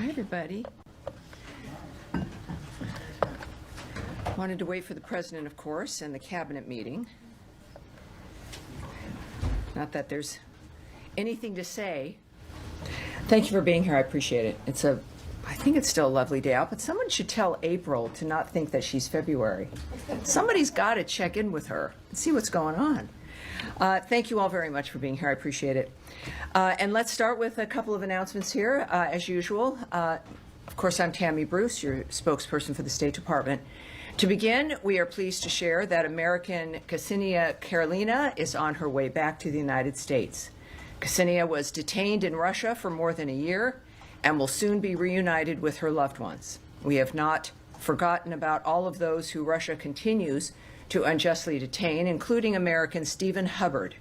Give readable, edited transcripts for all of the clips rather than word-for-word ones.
Hi, everybody. Wanted to wait for the president, of course, and the cabinet meeting. Not that there's anything to say. Thank you for being here. I appreciate it. I think it's still a lovely day out, but someone should tell April to not think that she's February. Somebody's got to check in with her and see what's going on. Thank you all very much for being here. I appreciate it. And let's start with a couple of announcements here, as usual. Of course, I'm Tammy Bruce, your spokesperson for the State Department. To begin, we are pleased to share that American Ksenia Karelina is on her way back to the United States. Ksenia was detained in Russia for more than a year and will soon be reunited with her loved ones. We have not forgotten about all of those who Russia continues to unjustly detain, including American Stephen Hubbard.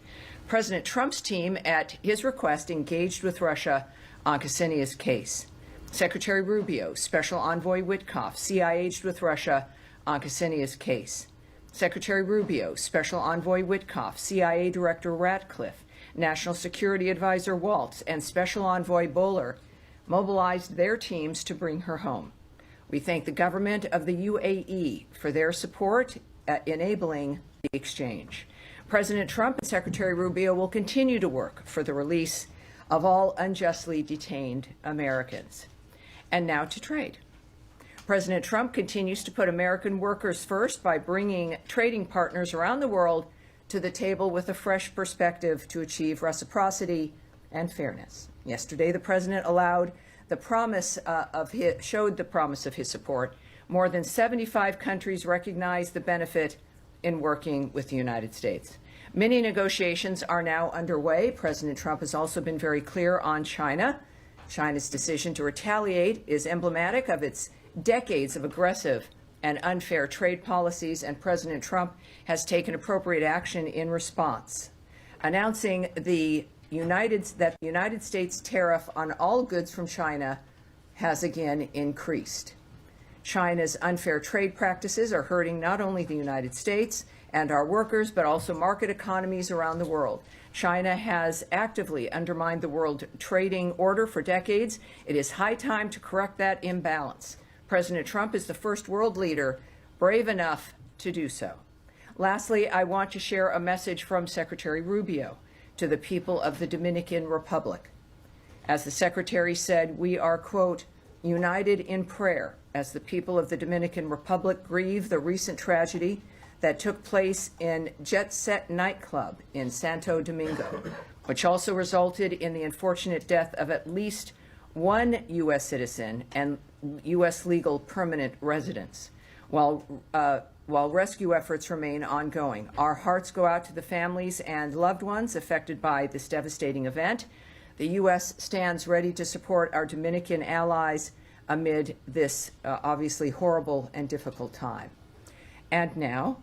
President Trump's team, at his request, engaged with Russia on Ksenia's case. Secretary Rubio, Special Envoy Witkoff, CIA'd with Russia on Ksenia's case. Secretary Rubio, Special Envoy Witkoff, CIA Director Ratcliffe, National Security Advisor Waltz, and Special Envoy Bowler mobilized their teams to bring her home. We thank the government of the UAE for their support at enabling the exchange. President Trump and Secretary Rubio will continue to work for the release of all unjustly detained Americans. And now to trade. President Trump continues to put American workers first by bringing trading partners around the world to the table with a fresh perspective to achieve reciprocity and fairness. Yesterday, the president showed the promise of his support. More than 75 countries recognize the benefit in working with the United States. Many negotiations are now underway. President Trump has also been very clear on China. China's decision to retaliate is emblematic of its decades of aggressive and unfair trade policies, and President Trump has taken appropriate action in response, announcing that the United States tariff on all goods from China has again increased. China's unfair trade practices are hurting not only the United States and our workers, but also market economies around the world. China has actively undermined the world trading order for decades. It is high time to correct that imbalance. President Trump is the first world leader brave enough to do so. Lastly, I want to share a message from Secretary Rubio to the people of the Dominican Republic. As the Secretary said, we are, quote, united in prayer as the people of the Dominican Republic grieve the recent tragedy that took place in Jet Set nightclub in Santo Domingo, which also resulted in the unfortunate death of at least one U.S. citizen and U.S. legal permanent residents. While rescue efforts remain ongoing, our hearts go out to the families and loved ones affected by this devastating event. The U.S. stands ready to support our Dominican allies amid this obviously horrible and difficult time. And now,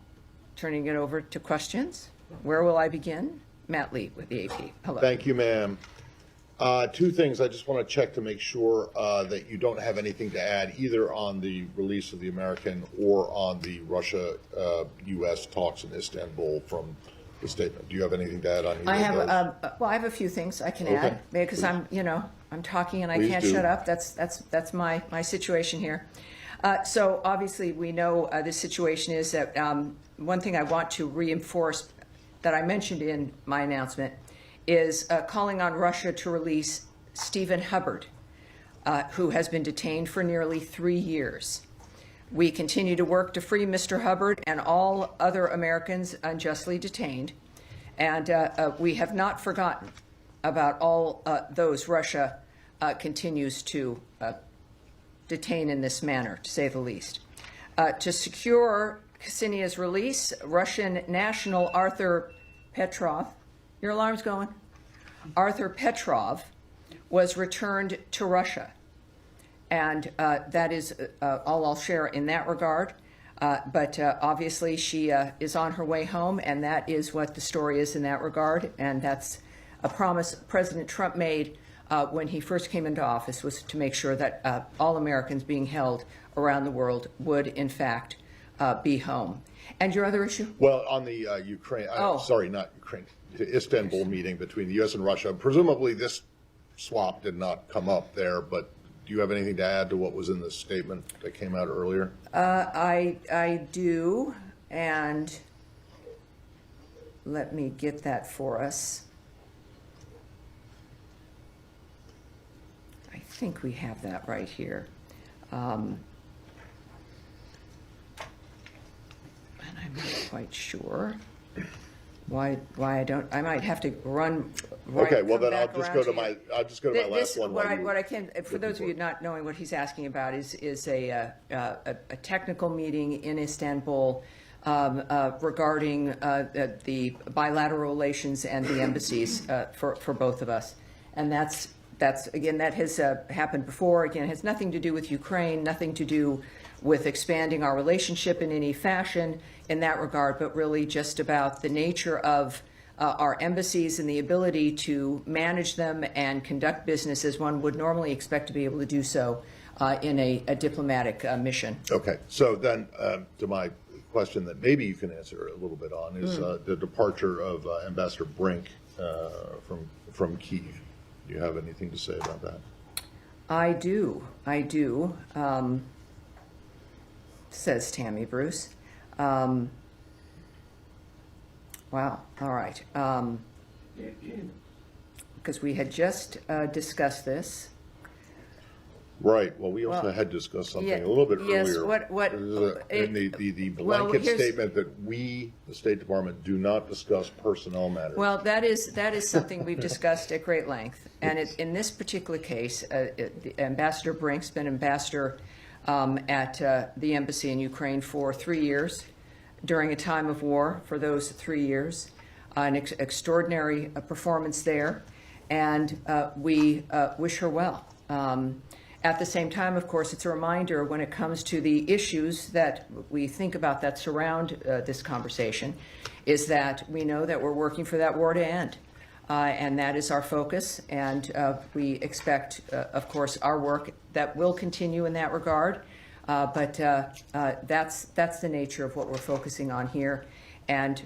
turning it over to questions. Where will I begin? Matt Lee with the AP. Hello. Thank you, ma'am. Two things I just want to check to make sure that you don't have anything to add either on the release of the American or on the Russia-U.S. talks in Istanbul from the statement. Do you have anything to add on either of those? I have a few things I can add because I'm talking and I can't shut up. That's my situation here. So obviously we know this situation is that one thing I want to reinforce that I mentioned in my announcement is calling on Russia to release Stephen Hubbard, who has been detained for nearly 3 years. We continue to work to free Mr. Hubbard and all other Americans unjustly detained, and we have not forgotten about all those Russia continues to detain in this manner, to say the least. To secure Ksenia's release, Russian national Arthur Petrov, your alarm's going? Arthur Petrov was returned to Russia. And that is all I'll share in that regard. But obviously she is on her way home, and that is what the story is in that regard. And that's a promise President Trump made when he first came into office, was to make sure that all Americans being held around the world would, in fact, be home. And your other issue? Well, on the Ukraine, sorry, not Ukraine, the Istanbul meeting between the U.S. and Russia, presumably this swap did not come up there, but you have anything to add to what was in the statement that came out earlier? I do, and let me get that for us. I think we have that right here. And I'm not quite sure why I don't. I might have to run. Okay, well then I'll back just around go to you. my last one. What I can, for those of you not knowing what he's asking about, is a technical meeting in Istanbul regarding the bilateral relations and the embassies for both of us, and that's again, that has happened before. Again, it has nothing to do with Ukraine, nothing to do with expanding our relationship in any fashion in that regard, but really just about the nature of our embassies and the ability to manage them and conduct business as one would normally expect to be able to do so in a diplomatic mission. Okay, so then to my question that maybe you can answer a little bit on is the departure of Ambassador Brink from Kyiv. Do you have anything to say about that? I do. Says Tammy Bruce. Wow. All right. Because we had just discussed this. Right. Well, we also had discussed something a little bit earlier. In the blanket statement that we, the State Department, do not discuss personnel matters. Well, that is something we've discussed at great length. And in this particular case, Ambassador Brink's been ambassador at the embassy in Ukraine for 3 years, during a time of war for those 3 years, an extraordinary performance there, and we wish her well. At the same time, of course, it's a reminder when it comes to the issues that we think about that surround this conversation, is that we know that we're working for that war to end. And that is our focus, and we expect, of course, our work that will continue in that regard. But that's the nature of what we're focusing on here, and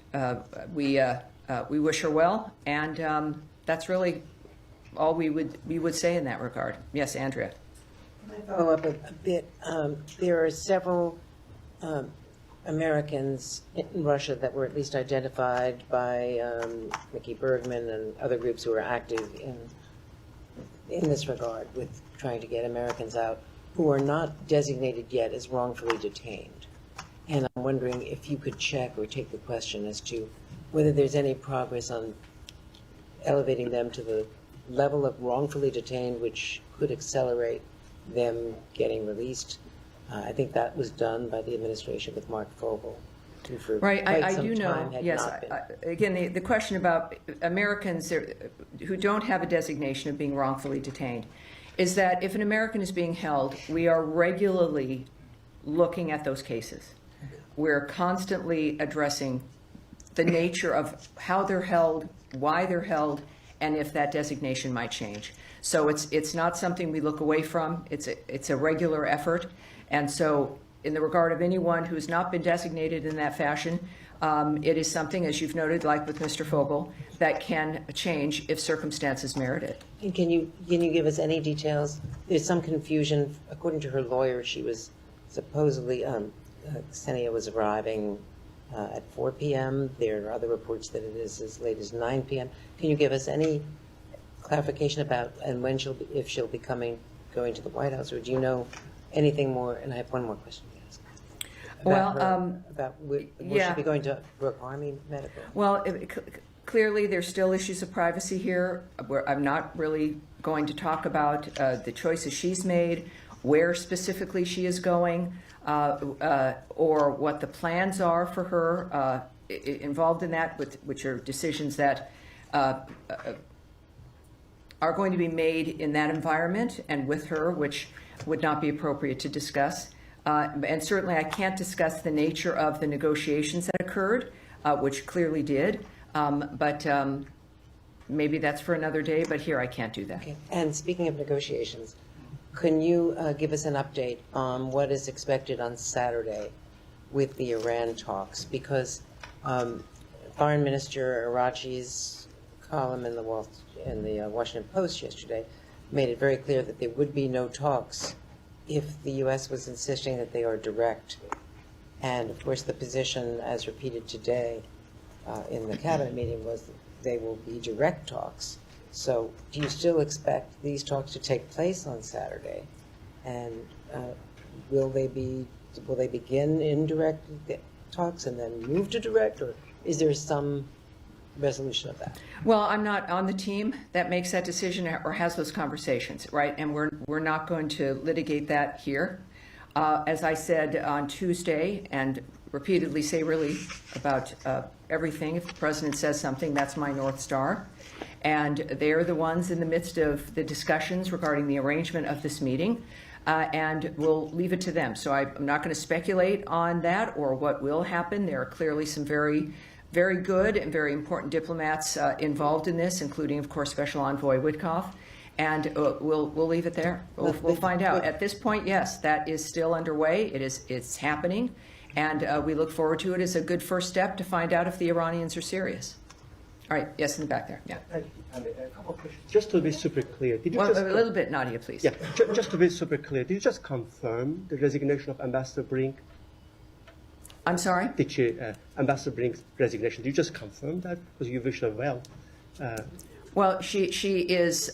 we wish her well, and that's really all we would say in that regard. Yes, Andrea. Can I follow up a bit? There are several Americans in Russia that were at least identified by Mickey Bergman and other groups who are active in this regard with trying to get Americans out, who are not designated yet as wrongfully detained. And I'm wondering if you could check or take the question as to whether there's any progress on elevating them to the level of wrongfully detained, which could accelerate them getting released. I think that was done by the administration with Mark Fogel. Right, I do know, yes. Again, the question about Americans who don't have a designation of being wrongfully detained is that if an American is being held, we are regularly looking at those cases. We're constantly addressing the nature of how they're held, why they're held, and if that designation might change. So it's not something we look away from. It's a regular effort. And so in the regard of anyone who's not been designated in that fashion, it is something, as you've noted, like with Mr. Fogel, that can change if circumstances merit it. And can you give us any details? There's some confusion. According to her lawyer, she was supposedly, Ksenia was arriving at 4 p.m. There are other reports that it is as late as 9 p.m. Can you give us any clarification about and when if she'll be going to the White House, or do you know anything more? And I have one more question to ask. Will she be going to Brooke Army Medical? Well, clearly there's still issues of privacy here. I'm not really going to talk about the choices she's made, where specifically she is going, or what the plans are for her involved in that, which are decisions that are going to be made in that environment and with her, which would not be appropriate to discuss. And certainly I can't discuss the nature of the negotiations that occurred, which clearly did, but maybe that's for another day, but here I can't do that. Okay. And speaking of negotiations, can you give us an update on what is expected on Saturday with the Iran talks? Because Foreign Minister Araghchi's column in the Washington Post yesterday made it very clear that there would be no talks if the U.S. was insisting that they are direct. And of course, the position, as repeated today in the cabinet meeting, was that they will be direct talks. So do you still expect these talks to take place on Saturday? And will they begin indirect talks and then move to direct, or is there some resolution of that? Well, I'm not on the team that makes that decision or has those conversations, right? And we're not going to litigate that here. As I said on Tuesday, and repeatedly say really about everything, if the president says something, that's my North Star. And they're the ones in the midst of the discussions regarding the arrangement of this meeting. And we'll leave it to them. So I'm not going to speculate on that or what will happen. There are clearly some very, very good and very important diplomats involved in this, including, of course, Special Envoy Witkoff. And we'll leave it there. We'll find out. At this point, yes, that is still underway. It's happening. And we look forward to it as a good first step to find out if the Iranians are serious. All right, yes, in the back there. Yeah. A couple of questions. Just to be super clear, did you Well, just... a little bit, Nadia, please. Yeah, just to be super clear, did you just confirm the resignation of Ambassador Brink? I'm sorry? Did you, Ambassador Brink's resignation, did you just confirm that? Because you wish her well. Well, she is,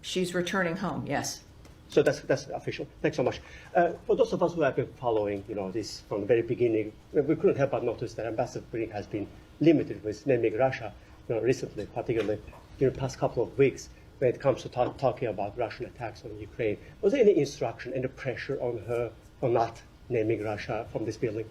she's returning home, yes. So that's official. Thanks so much. For those of us who have been following, this from the very beginning, we couldn't help but notice that Ambassador Brink has been limited with naming Russia, recently, particularly in the past couple of weeks, when it comes to talking about Russian attacks on Ukraine. Was there any instruction, any pressure on her on not naming Russia from this building?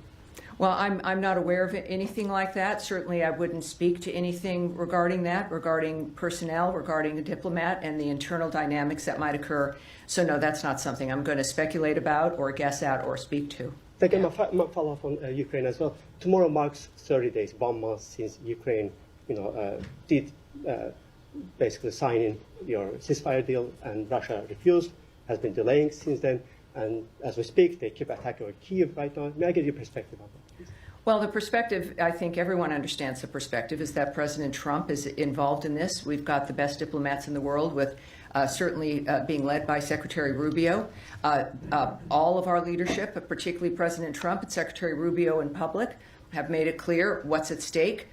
Well, I'm not aware of anything like that. Certainly, I wouldn't speak to anything regarding that, regarding personnel, regarding a diplomat, and the internal dynamics that might occur. So, no, that's not something I'm going to speculate about or guess at or speak to. Thank you. My follow-up on Ukraine as well. Tomorrow marks 30 days, 1 month since Ukraine, did basically sign in your ceasefire deal, and Russia refused, has been delaying since then. And as we speak, they keep attacking Kyiv right now. May I get your perspective on that, please? Well, the perspective, I think everyone understands the perspective, is that President Trump is involved in this. We've got the best diplomats in the world, with certainly being led by Secretary Rubio. All of our leadership, particularly President Trump and Secretary Rubio in public, have made it clear what's at stake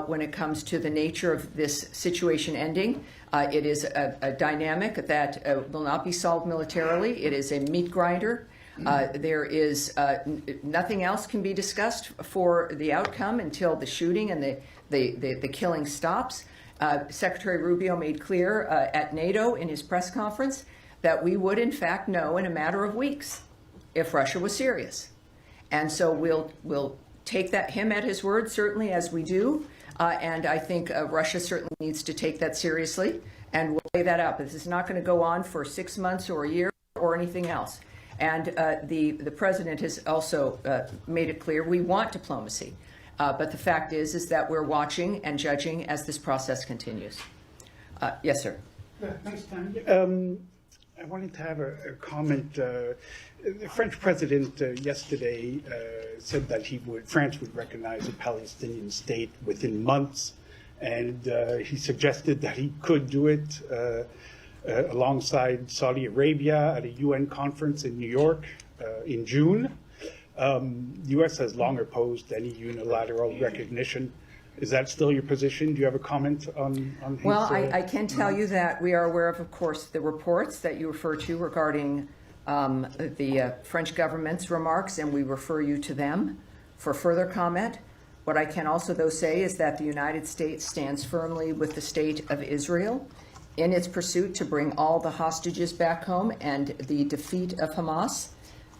when it comes to the nature of this situation ending. It is a dynamic that will not be solved militarily. It is a meat grinder. There is nothing else can be discussed for the outcome until the shooting and the killing stops. Secretary Rubio made clear at NATO in his press conference that we would in fact know in a matter of weeks if Russia was serious. And so we'll take him at his word, certainly, as we do. And I think Russia certainly needs to take that seriously, and we'll lay that out. But this is not going to go on for 6 months or a year or anything else. And the president has also made it clear we want diplomacy. But the fact is that we're watching and judging as this process continues. Yes, sir. Thanks, Tanya. I wanted to have a comment. The French president yesterday said that France would recognize a Palestinian state within months, and he suggested that he could do it alongside Saudi Arabia at a UN conference in New York in June. The U.S. has long opposed any unilateral recognition. Is that still your position? Do you have a comment on his, Well, I can tell you that we are aware of course, the reports that you refer to regarding the French government's remarks, and we refer you to them for further comment. What I can also, though, say is that the United States stands firmly with the state of Israel in its pursuit to bring all the hostages back home and the defeat of Hamas.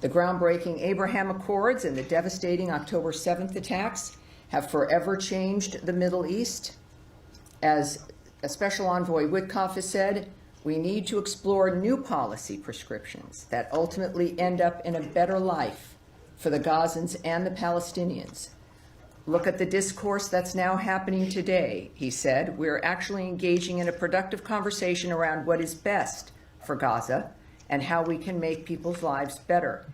The groundbreaking Abraham Accords and the devastating October 7th attacks have forever changed the Middle East. As a Special Envoy Witkoff has said, we need to explore new policy prescriptions that ultimately end up in a better life for the Gazans and the Palestinians. Look at the discourse that's now happening today, he said. We're actually engaging in a productive conversation around what is best for Gaza and how we can make people's lives better.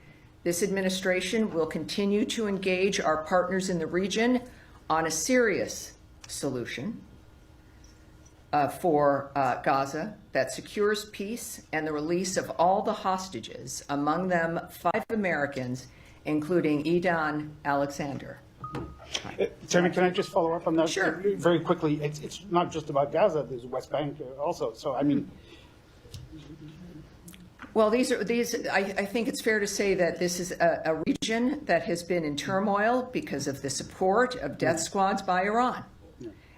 This administration will continue to engage our partners in the region on a serious solution for Gaza that secures peace and the release of all the hostages, among them 5 Americans, including Idan Alexander. Chairman, can I just follow up on that? Sure. Very quickly, it's not just about Gaza, there's West Bank also, so I mean. Well, I think it's fair to say that this is a region that has been in turmoil because of the support of death squads by Iran.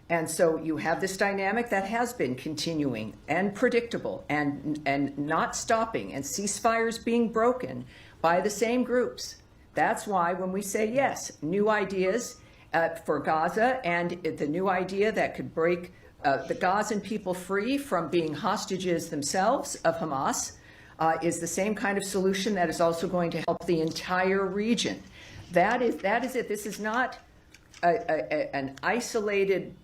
And so you have this dynamic that has been continuing and predictable and not stopping, and ceasefires being broken by the same groups. That's why when we say yes, new ideas for Gaza, and the new idea that could break the Gazan people free from being hostages themselves of Hamas is the same kind of solution that is also going to help the entire region. That is it. This is not an isolated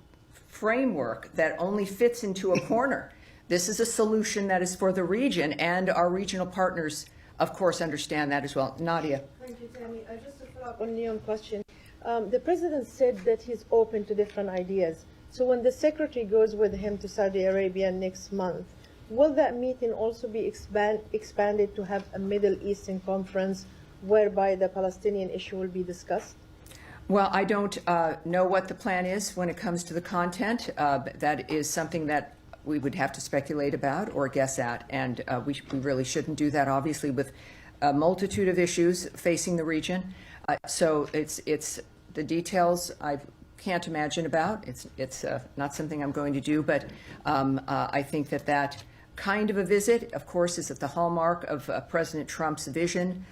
framework that only fits into a corner. This is a solution that is for the region, and our regional partners, of course, understand that as well. Nadia. Thank you, Tammy. Just to follow up on Leon's question, the president said that he's open to different ideas. So when the secretary goes with him to Saudi Arabia next month, will that meeting also be expanded to have a Middle Eastern conference whereby the Palestinian issue will be discussed? Well, I don't know what the plan is when it comes to the content. That is something that we would have to speculate about or guess at, and we really shouldn't do that, obviously, with a multitude of issues facing the region. So it's the details I can't imagine about. It's not something I'm going to do, but I think that kind of a visit, of course, is at the hallmark of President Trump's vision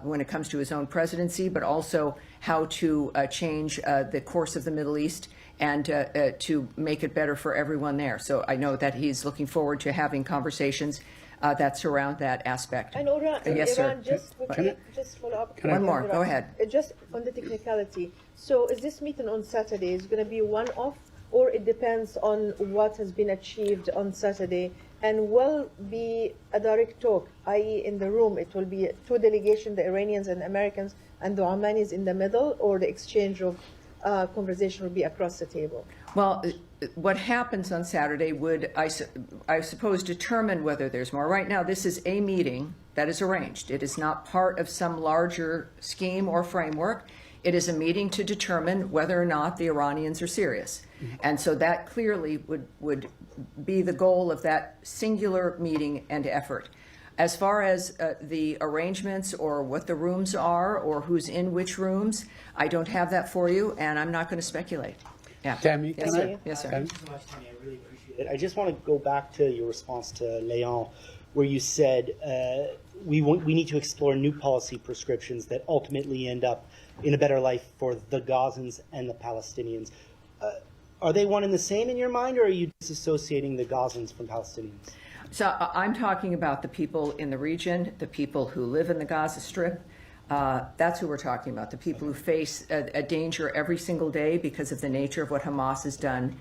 when it comes to his own presidency, but also how to change the course of the Middle East and to make it better for everyone there. So I know that he's looking forward to having conversations that surround that aspect. And Iran, Yes, sir. just follow up. One more, go ahead. Just on the technicality. So is this meeting on Saturday is going to be one-off, or it depends on what has been achieved on Saturday? And will be a direct talk, i.e. in the room, it will be 2 delegations, the Iranians and Americans, and the Omanis in the middle, or the exchange of conversation will be across the table? Well, what happens on Saturday would, I suppose, determine whether there's more. Right now, this is a meeting that is arranged. It is not part of some larger scheme or framework. It is a meeting to determine whether or not the Iranians are serious. And so that clearly would be the goal of that singular meeting and effort. As far as the arrangements or what the rooms are or who's in which rooms, I don't have that for you, and I'm not going to speculate. Yeah. Tammy, Yes, can sir. I- Yes, sir. Thank you so much, Tammy. I really appreciate it. I just want to go back to your response to Leon, where you said we need to explore new policy prescriptions that ultimately end up in a better life for the Gazans and the Palestinians. Are they one and the same in your mind, or are you disassociating the Gazans from Palestinians? So I'm talking about the people in the region, the people who live in the Gaza Strip. That's who we're talking about, the people who face a danger every single day because of the nature of what Hamas has done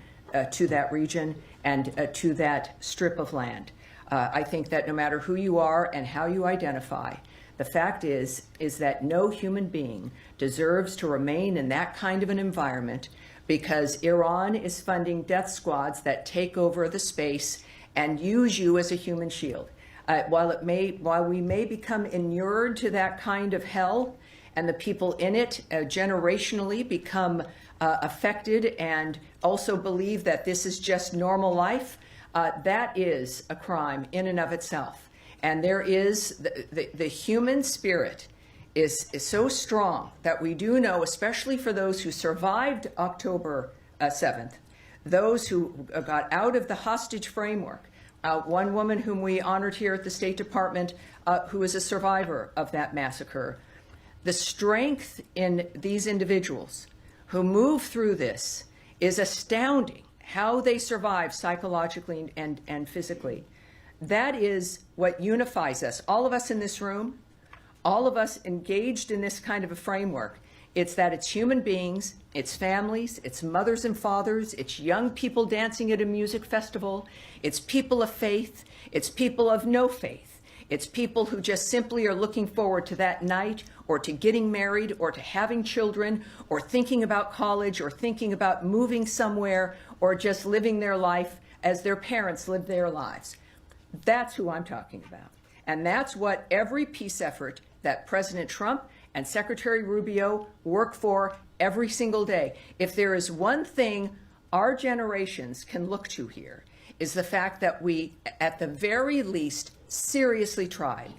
to that region and to that strip of land. I think that no matter who you are and how you identify, the fact is that no human being deserves to remain in that kind of an environment because Iran is funding death squads that take over the space and use you as a human shield. While we may become inured to that kind of hell, and the people in it generationally become affected and also believe that this is just normal life, that is a crime in and of itself. And there is the human spirit is so strong that we do know, especially for those who survived October 7th, those who got out of the hostage framework. One woman whom we honored here at the State Department, who is a survivor of that massacre. The strength in these individuals who move through this is astounding, how they survive psychologically and physically. That is what unifies us, all of us in this room, all of us engaged in this kind of a framework. It's that it's human beings, it's families, it's mothers and fathers, it's young people dancing at a music festival, it's people of faith, it's people of no faith, it's people who just simply are looking forward to that night or to getting married or to having children or thinking about college or thinking about moving somewhere or just living their life as their parents lived their lives. That's who I'm talking about. And that's what every peace effort that President Trump and Secretary Rubio work for every single day. If there is one thing our generations can look to here, is the fact that we, at the very least, seriously tried.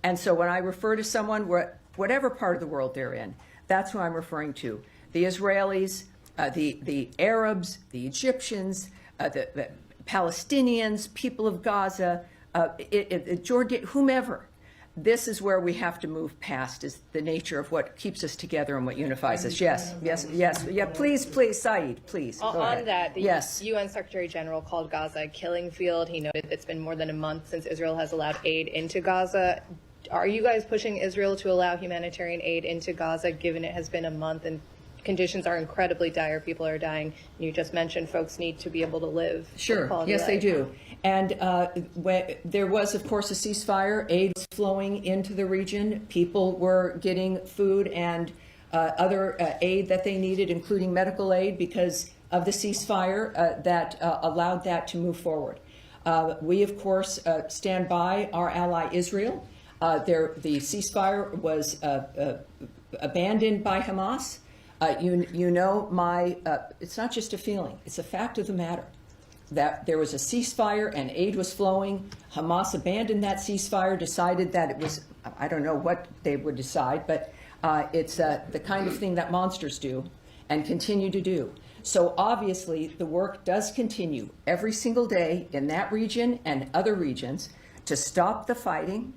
And so when I refer to someone, whatever part of the world they're in, that's who I'm referring to. The Israelis, the Arabs, the Egyptians, the Palestinians, people of Gaza, Jordan, whomever. This is where we have to move past, is the nature of what keeps us together and what unifies us. Yes. Yeah, please, Saeed, please. Go On ahead. that, the yes. UN Secretary General called Gaza a killing field. He noted it's been more than a month since Israel has allowed aid into Gaza. Are you guys pushing Israel to allow humanitarian aid into Gaza, given it has been a month and conditions are incredibly dire, people are dying? You just mentioned folks need to be able to live. Sure, yes, they do. And there was, of course, a ceasefire. Aid was flowing into the region. People were getting food and other aid that they needed, including medical aid, because of the ceasefire that allowed that to move forward. We, of course, stand by our ally Israel. The ceasefire was abandoned by Hamas. You know, it's not just a feeling, it's a fact of the matter that there was a ceasefire and aid was flowing. Hamas abandoned that ceasefire, decided that it was, I don't know what they would decide, but it's the kind of thing that monsters do and continue to do. So obviously the work does continue every single day in that region and other regions to stop the fighting,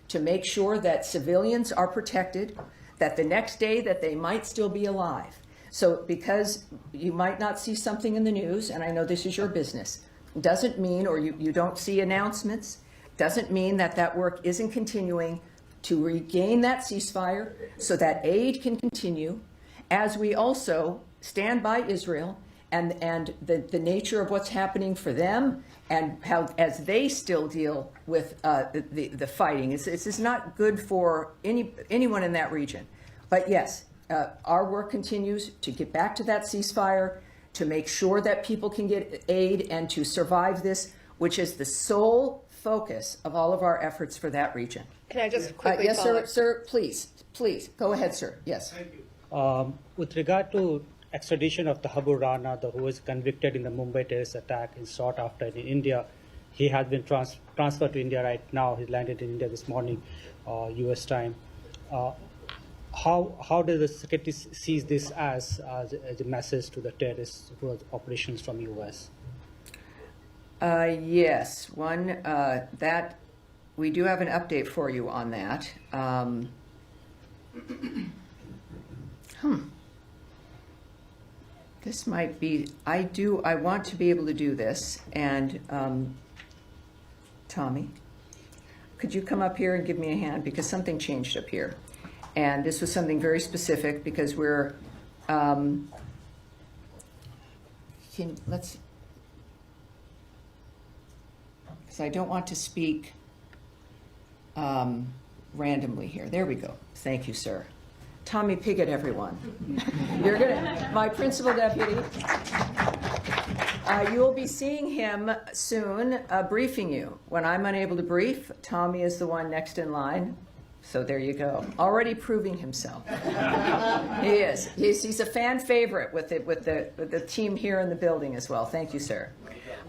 to make sure that civilians are protected, that the next day that they might still be alive. So because you might not see something in the news, and I know this is your business, doesn't mean, or you don't see announcements, doesn't mean that that work isn't continuing to regain that ceasefire so that aid can continue, as we also stand by Israel and the nature of what's happening for them and how, as they still deal with the fighting. This is not good for anyone in that region. But yes, our work continues to get back to that ceasefire, to make sure that people can get aid and to survive this, which is the sole focus of all of our efforts for that region. Can I just quickly yes, follow? sir, please, go ahead, sir. Yes. Thank you. With regard to extradition of the Abu Rana, who was convicted in the Mumbai terrorist attack and sought after in India, he has been transferred to India right now. He landed in India this morning, U.S. time. How does the secretary sees this as a message to the terrorist operations from U.S.? Yes, that we do have an update for you on that. This might be, I want to be able to do this, and Tommy, could you come up here and give me a hand, because something changed up here. And this was something very specific, because we're, because I don't want to speak randomly here. There we go. Thank you, sir. Tommy Pigott, everyone. You're gonna, my principal deputy. You will be seeing him soon, briefing you. When I'm unable to brief, Tommy is the one next in line. So there you go. Already proving himself. He is. He's a fan favorite with the team here in the building as well. Thank you, sir.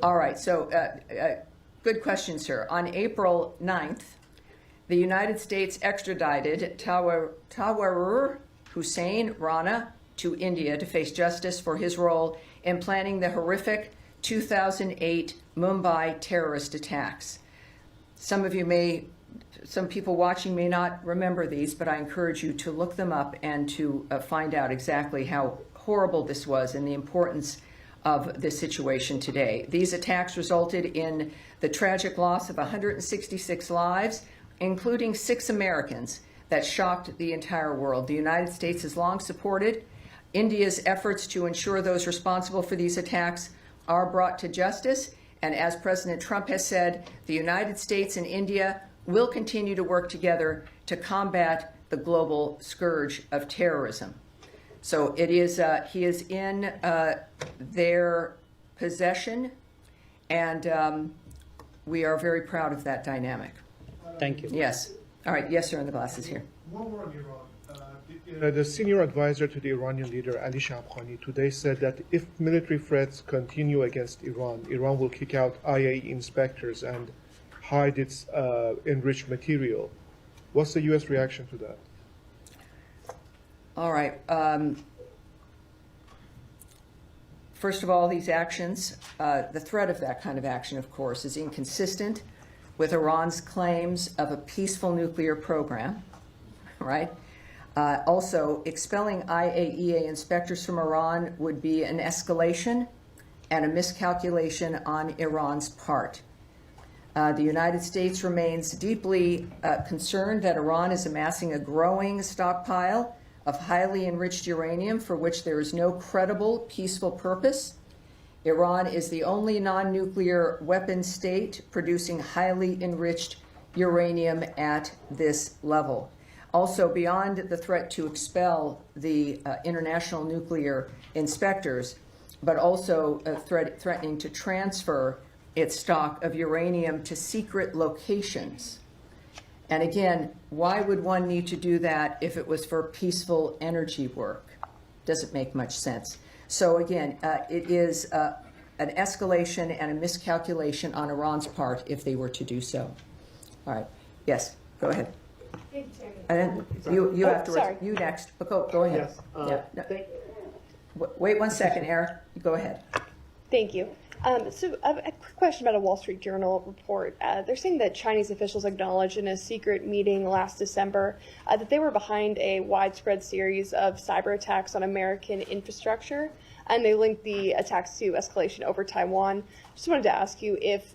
All right. So good question, sir. On April 9th, the United States extradited Tawar Hussein Rana to India to face justice for his role in planning the horrific 2008 Mumbai terrorist attacks. Some people watching may not remember these, but I encourage you to look them up and to find out exactly how horrible this was and the importance of this situation today. These attacks resulted in the tragic loss of 166 lives, including 6 Americans, that shocked the entire world. The United States has long supported India's efforts to ensure those responsible for these attacks are brought to justice. And as President Trump has said, the United States and India will continue to work together to combat the global scourge of terrorism. So it is, he is in their possession, And we are very proud of that dynamic. Thank you. Yes. All right. Yes, sir, in the glasses here. One more on Iran. The senior advisor to the Iranian leader, Ali Shamkhani, today said that if military threats continue against Iran, Iran will kick out IAEA inspectors and hide its enriched material. What's the U.S. reaction to that? All right. First of all, these actions, the threat of that kind of action, of course, is inconsistent with Iran's claims of a peaceful nuclear program, right? Also, expelling IAEA inspectors from Iran would be an escalation and a miscalculation on Iran's part. The United States remains deeply concerned that Iran is amassing a growing stockpile of highly enriched uranium for which there is no credible peaceful purpose. Iran is the only non-nuclear weapon state producing highly enriched uranium at this level. Also, beyond the threat to expel the international nuclear inspectors, but also threatening to transfer its stock of uranium to secret locations. And again, why would one need to do that if it was for peaceful energy work? Doesn't make much sense. So again, it is an escalation and a miscalculation on Iran's part if they were to do so. All right. Yes, go ahead. And then you afterwards. sorry. You next. Go ahead. Yes. Wait 1 second, Eric. Go ahead. Thank you. So a quick question about a Wall Street Journal report. They're saying that Chinese officials acknowledged in a secret meeting last December that they were behind a widespread series of cyber attacks on American infrastructure, and they linked the attacks to escalation over Taiwan. Just wanted to ask you if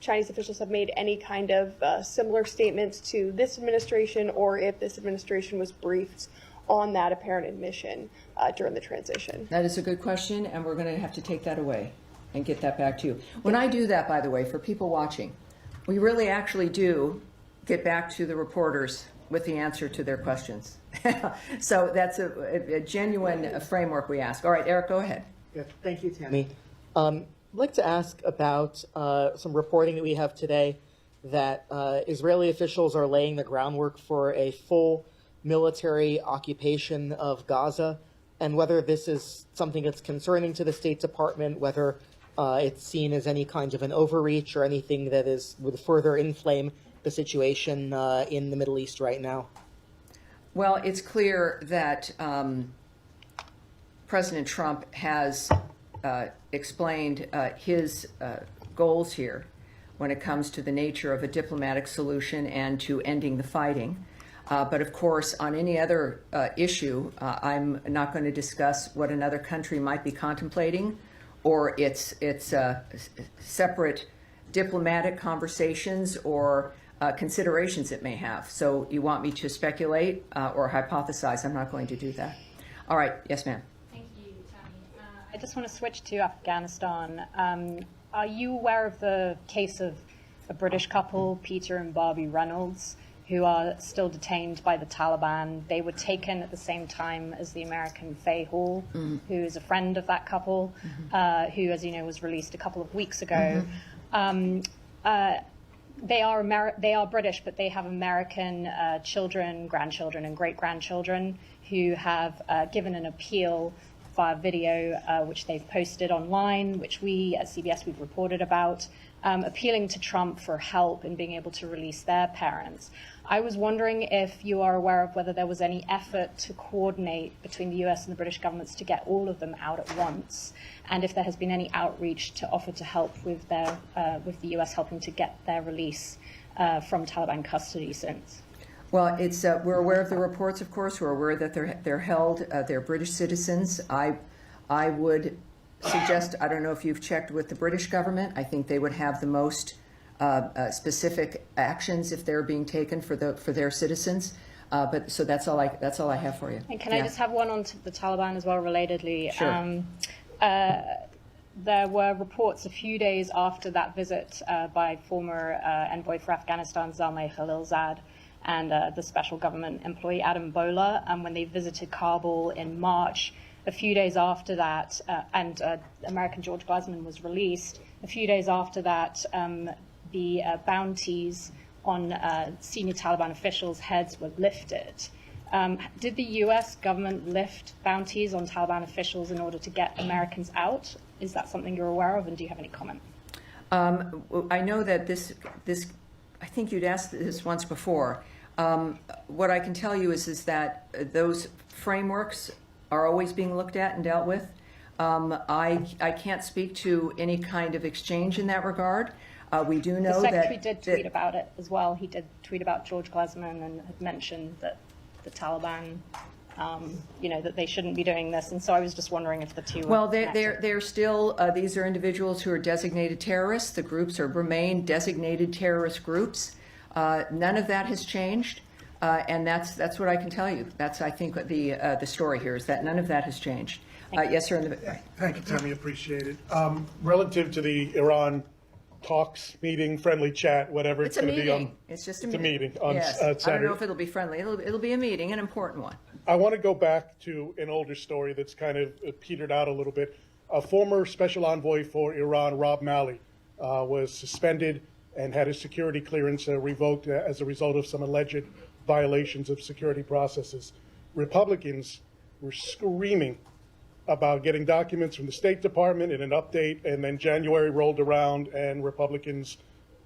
Chinese officials have made any kind of similar statements to this administration, or if this administration was briefed on that apparent admission during the transition. That is a good question, and we're going to have to take that away and get that back to you. When I do that, by the way, for people watching, we really actually do get back to the reporters with the answer to their questions. So that's a genuine framework we ask. All right, Eric, go ahead. Yeah, thank you, Tammy. I'd like to ask about some reporting that we have today that Israeli officials are laying the groundwork for a full military occupation of Gaza, and whether this is something that's concerning to the State Department, whether it's seen as any kind of an overreach or anything that would further inflame the situation in the Middle East right now. Well, it's clear that President Trump has explained his goals here when it comes to the nature of a diplomatic solution and to ending the fighting. But of course, on any other issue, I'm not going to discuss what another country might be contemplating or its separate diplomatic conversations or considerations it may have. So you want me to speculate or hypothesize? I'm not going to do that. All right. Yes, ma'am. Thank you, Tammy. I just want to switch to Afghanistan. Are you aware of the case of a British couple, Peter and Barbie Reynolds, who are still detained by the Taliban? They were taken at the same time as the American Faye Hall, who is a friend of that couple, who, as you know, was released a couple of weeks ago. They are British, but they have American children, grandchildren, and great-grandchildren who have given an appeal via video, which they've posted online, which we at CBS we've reported about, appealing to Trump for help in being able to release their parents. I was wondering if you are aware of whether there was any effort to coordinate between the US and the British governments to get all of them out at once, and if there has been any outreach to offer to help with with the US helping to get their release from Taliban custody since. Well, it's we're aware of the reports, of course. We're aware that they're held. They're British citizens. I would suggest, I don't know if you've checked with the British government. I think they would have the most specific actions if they're being taken for their citizens. But so that's all I have for you. And can I just have one on to the Taliban as well, relatedly? Sure. There were reports a few days after that visit by former envoy for Afghanistan, Zalmay Khalilzad, and the special government employee Adam Bola, when they visited Kabul in March, a few days after that, and American George Glasman was released. A few days after that, the bounties on senior Taliban officials' heads were lifted. Did the U.S. government lift bounties on Taliban officials in order to get Americans out? Is that something you're aware of, and do you have any comment? I know that this, I think you'd asked this once before. What I can tell you is that those frameworks are always being looked at and dealt with. I can't speak to any kind of exchange in that regard. We do know the that... Secretary did tweet about it as well. He did tweet about George Glasman and had mentioned that the Taliban, that they shouldn't be doing this. And so I was just wondering if the two were Well, connected. they're still, these are individuals who are designated terrorists. The groups remain designated terrorist groups. None of that has changed. And that's what I can tell you. That's, I think, the story here is that none of that has changed. Yes, sir. Thank you, Tammy. Appreciate it. Relative to the Iran talks, meeting, friendly chat, whatever It's it's a going to be on. meeting. It's just a it's meeting. A meeting on Yes. Saturday. I don't know if it'll be friendly. It'll be a meeting, an important one. I want to go back to an older story that's kind of petered out a little bit. A former special envoy for Iran, Rob Malley, was suspended and had his security clearance revoked as a result of some alleged violations of security processes. Republicans were screaming about getting documents from the State Department in an update, and then January rolled around and Republicans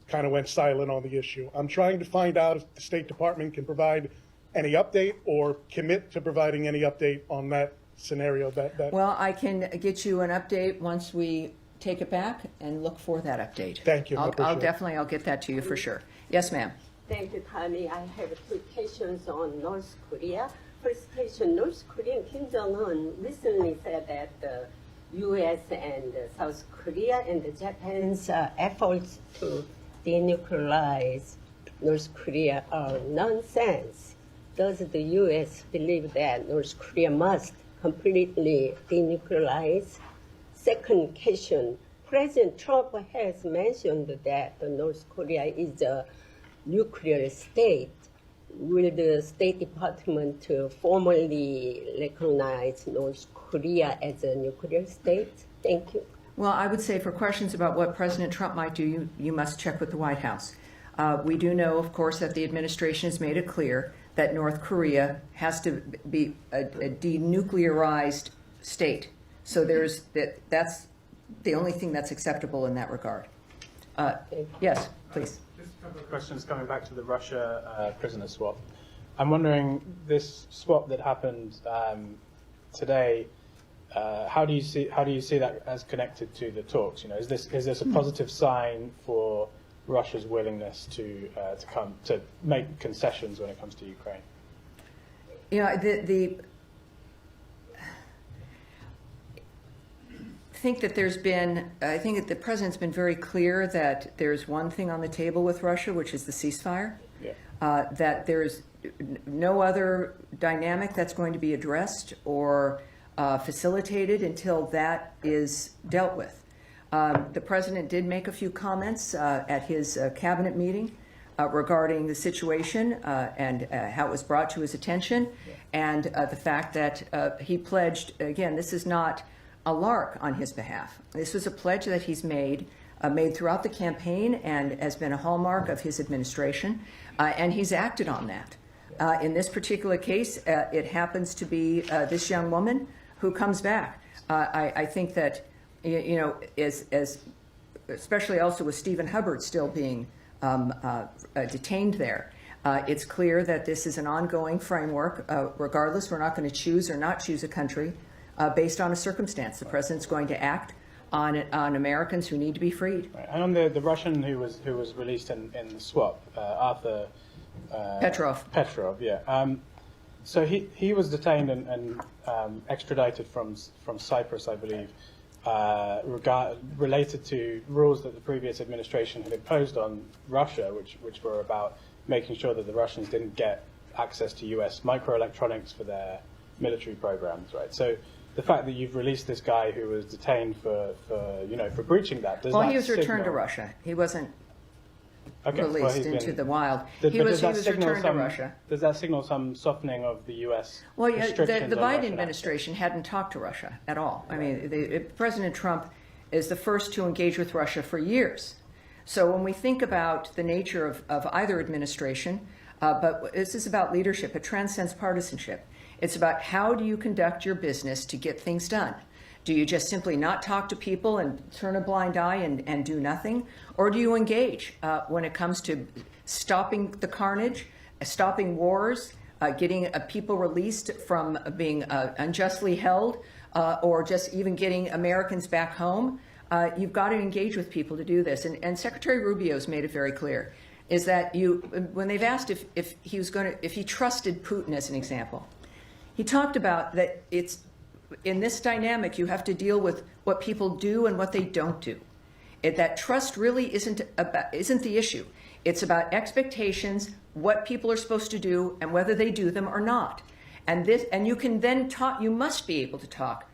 kind of went silent on the issue. I'm trying to find out if the State Department can provide any update or commit to providing any update on that scenario. Well, I can get you an update once we take it back and look for that update. Thank you. I'll get that to you for sure. Yes, ma'am. Thank you, Tammy. I have two questions on North Korea. First question, North Korean Kim Jong-un recently said that the U.S. and South Korea and Japan's efforts to denuclearize North Korea are nonsense. Does the U.S. believe that North Korea must completely denuclearize? Second question, President Trump has mentioned that North Korea is a nuclear state. Will the State Department formally recognize North Korea as a nuclear state? Thank you. Well, I would say for questions about what President Trump might do, you must check with the White House. We do know, of course, that the administration has made it clear that North Korea has to be a denuclearized state. So that's the only thing that's acceptable in that regard. Yes, please. Just a couple of questions coming back to the Russia prisoner swap. I'm wondering, this swap that happened today, how do you see that as connected to the talks? Is this a positive sign for Russia's willingness to make concessions when it comes to Ukraine? I think that the president's been very clear that there's one thing on the table with Russia, which is the ceasefire. Yeah. That there's no other dynamic that's going to be addressed or facilitated until that is dealt with. The president did make a few comments at his cabinet meeting regarding the situation and how it was brought to his attention, and the fact that he pledged, again, this is not a lark on his behalf. This was a pledge that he's made throughout the campaign and has been a hallmark of his administration, and he's acted on that. In this particular case, it happens to be this young woman who comes back. I think that, especially also with Stephen Hubbard still being detained there, it's clear that this is an ongoing framework. Regardless, we're not going to choose or not choose a country based on a circumstance. The president's going to act on Americans who need to be freed. Right. And on the Russian who was released in the swap, Arthur Petrov, yeah. So he was detained and extradited from Cyprus, I believe, related to rules that the previous administration had imposed on Russia, which were about making sure that the Russians didn't get access to U.S. microelectronics for their military programs, right? So the fact that you've released this guy who was detained for breaching that, does well, that he was returned signal... to Russia. He wasn't. released into the wild. He was returned to Russia. Does that signal some softening of the U.S. Well, yeah, restrictions the on Biden Russian administration hadn't talked to Russia at all. I mean, President Trump is the first to engage with Russia for years. So when we think about the nature of either administration, but this is about leadership. It transcends partisanship. It's about how do you conduct your business to get things done. Do you just simply not talk to people and turn a blind eye and do nothing? Or do you engage when it comes to stopping the carnage, stopping wars, getting people released from being unjustly held, or just even getting Americans back home? You've got to engage with people to do this. And Secretary Rubio's made it very clear, is that when they've asked if he trusted Putin as an example, he talked about that it's in this dynamic you have to deal with what people do and what they don't do. That trust really isn't the issue. It's about expectations, what people are supposed to do, and whether they do them or not. And you can then talk. You must be able to talk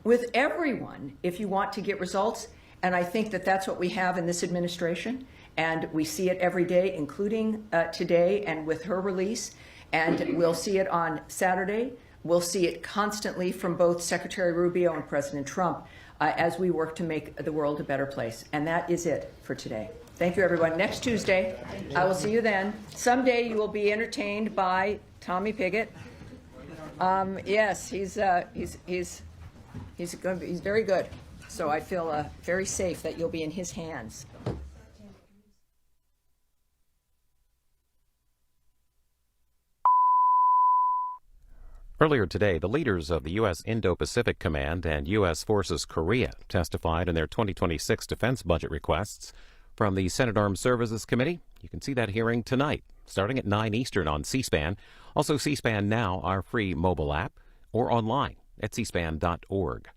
with everyone if you want to get results. And I think that that's what we have in this administration. And we see it every day, including today and with her release. And we'll see it on Saturday. We'll see it constantly from both Secretary Rubio and President Trump as we work to make the world a better place. And that is it for today. Thank you, everyone. Next Tuesday, I will see you then. Someday you will be entertained by Tommy Pigott. Yes, he's very good. So I feel very safe that you'll be in his hands. Earlier today, the leaders of the U.S. Indo-Pacific Command and U.S. Forces Korea testified in their 2026 defense budget requests from the Senate Armed Services Committee. You can see that hearing tonight, starting at 9 Eastern on C-SPAN. Also, C-SPAN Now, our free mobile app, or online at cspan.org.